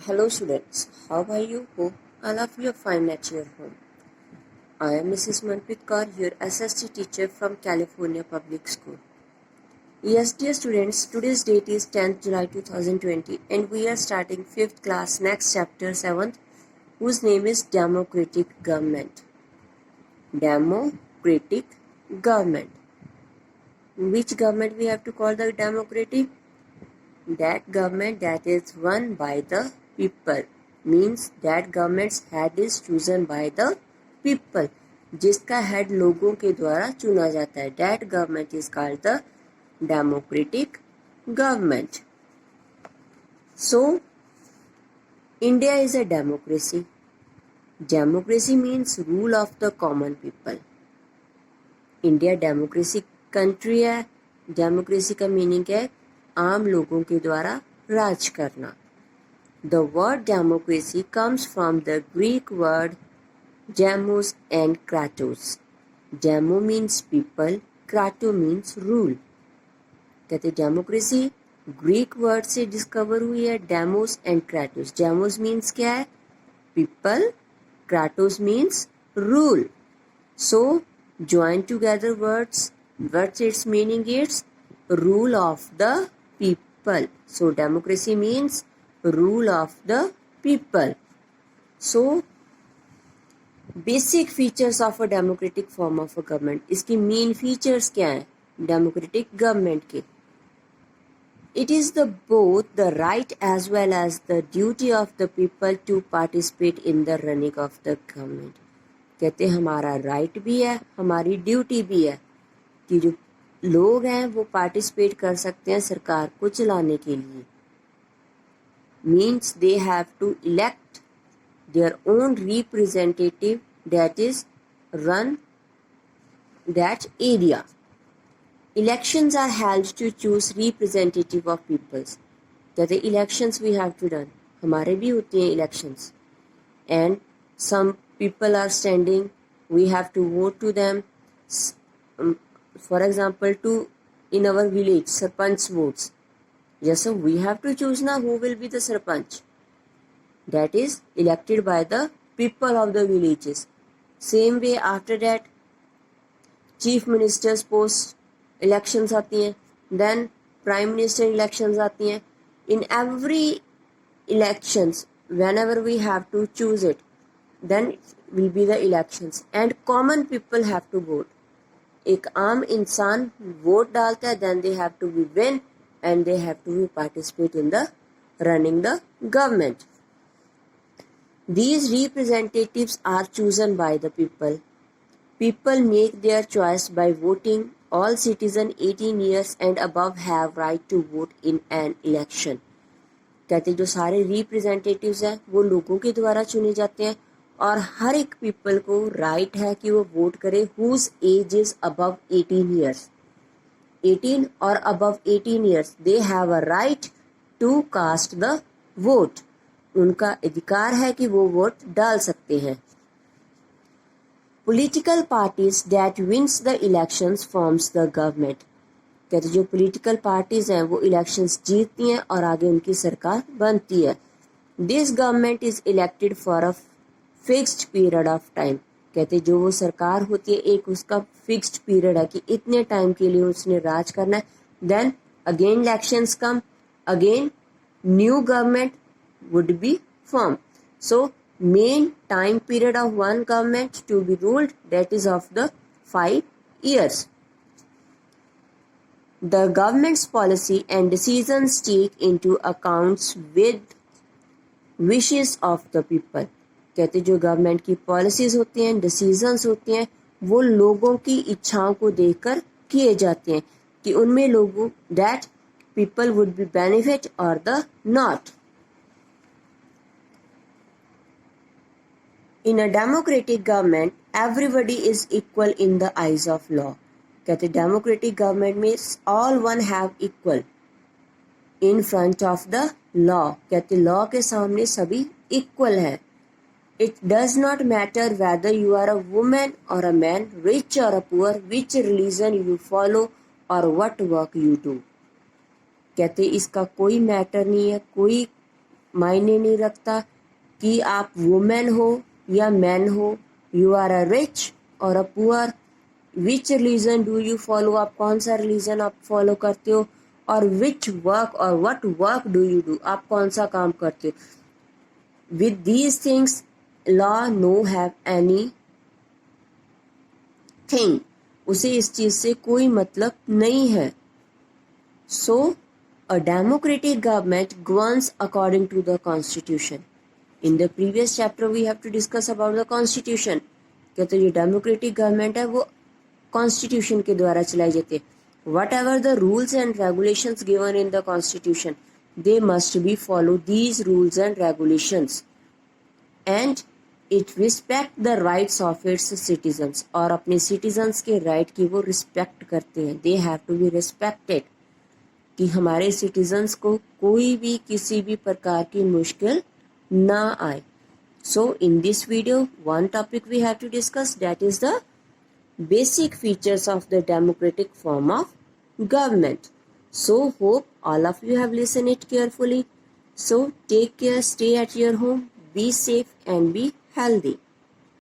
Hello students, how are you? Hope all of you are fine at your home. I am Mrs. Manpreet Kaur, your SST teacher from California Public School. Yes dear students, today's date is 10th July 2020 and we are starting 5th class next chapter 7th whose name is Democratic Government. Democratic Government. Which government we have to call the democratic? That government that is run by the people, means that government's head is chosen by the people. जिसका head लोगों के द्वारा चुना जाता है, that government is called the democratic government. So India is a democracy. Democracy means rule of the common people. India democracy country है. Democracy का meaning है आम लोगों के द्वारा राज करना. The word democracy comes from the Greek word demos and kratos. Demo means people, krato means rule. कहते डेमोक्रेसी ग्रीक वर्ड से डिस्कवर हुई है, demos and kratos. Demos means क्या है? People. Kratos means rule. So join together words. What's its meaning? It's rule of the people. So democracy means rule of the people. So basic features of a democratic form of a government. इसकी main features क्या हैं democratic government के? It is the both the right as well as the duty of the people to participate in the running of the government. कहते हमारा right भी है, हमारी duty भी है कि जो लोग हैं वो पार्टिसिपेट कर सकते हैं सरकार को चलाने के लिए. Means they have to elect their own representative that is run that area. Elections are held to choose representative of peoples. कहते elections we have to done. हमारे भी होते हैं elections and some people are standing, we have to vote to them. For example, to in our village sarpanch votes. Yes, so we have to choose now who will be the sarpanch. That is elected by the people of the villages. Same way after that chief minister's post elections आती हैं, then prime minister elections आती हैं. In every elections whenever we have to choose it, then will be the elections and common people have to vote. एक आम इंसान vote डालता है, then they have to be win and they have to be participate in the running the government. These representatives are chosen by the people. People make their choice by voting. All citizens 18 years and above have right to vote in an election. कहते जो सारे representatives हैं वो लोगों के द्वारा चुने जाते हैं और हर एक पीपल को राइट है कि वो वोट करे whose age is above 18 years. 18 और above 18 years they have a right to cast the vote. उनका अधिकार है कि वो वोट डाल सकते हैं. Political parties that wins the elections forms the government. कहते जो पॉलिटिकल पार्टीज हैं वो इलेक्शंस जीतती हैं और आगे उनकी सरकार बनती है. This government is elected for a fixed period of time. कहते जो वो सरकार होती है एक उसका फिक्स्ड पीरियड है कि इतने टाइम के लिए उसने राज करना है. Then again elections come, again new government would be form. So main time period of one government to be ruled that is of the 5 years. The government's policy and decisions take into accounts with wishes of the people. कहते जो government की policies होती हैं, decisions होते हैं, वो लोगों की इच्छाओं को देखकर किए जाते हैं कि उनमें लोगों that people would be benefit और the not. In a democratic government everybody is equal in the eyes of law. कहते डेमोक्रेटिक गवर्नमेंट में all one have equal in front of the law. कहते लॉ के सामने सभी equal है. It does not matter whether you are a woman or a man, rich or a poor, which religion you follow or what work you do. कहते इसका कोई matter नहीं है, कोई मायने नहीं रखता कि आप वुमेन हो या मैन हो, यू आर अ रिच और a poor, which religion do you follow, आप कौन सा रिलीजन आप फॉलो करते हो, और विच वर्क और what work do you do, आप कौन सा काम करते हो। With these things law no have any thing, उसे इस चीज से कोई मतलब नहीं है। सो a democratic government governs according to the constitution. In the previous chapter we have to discuss about the constitution. कहते जो डेमोक्रेटिक गवर्नमेंट है वो कॉन्स्टिट्यूशन के द्वारा चलाई जाती है. Whatever the rules and regulations given in the constitution, they must be followed, these rules and regulations, and it respect the rights of its citizens. और अपने citizens के right की वो respect करते हैं. They have to be respected. कि हमारे citizens को कोई भी किसी भी प्रकार की मुश्किल ना आए. So in this video one topic we have to discuss, that is the basic features of the democratic form of government. So hope all of you have listen it carefully. So take care, stay at your home, be safe and be healthy.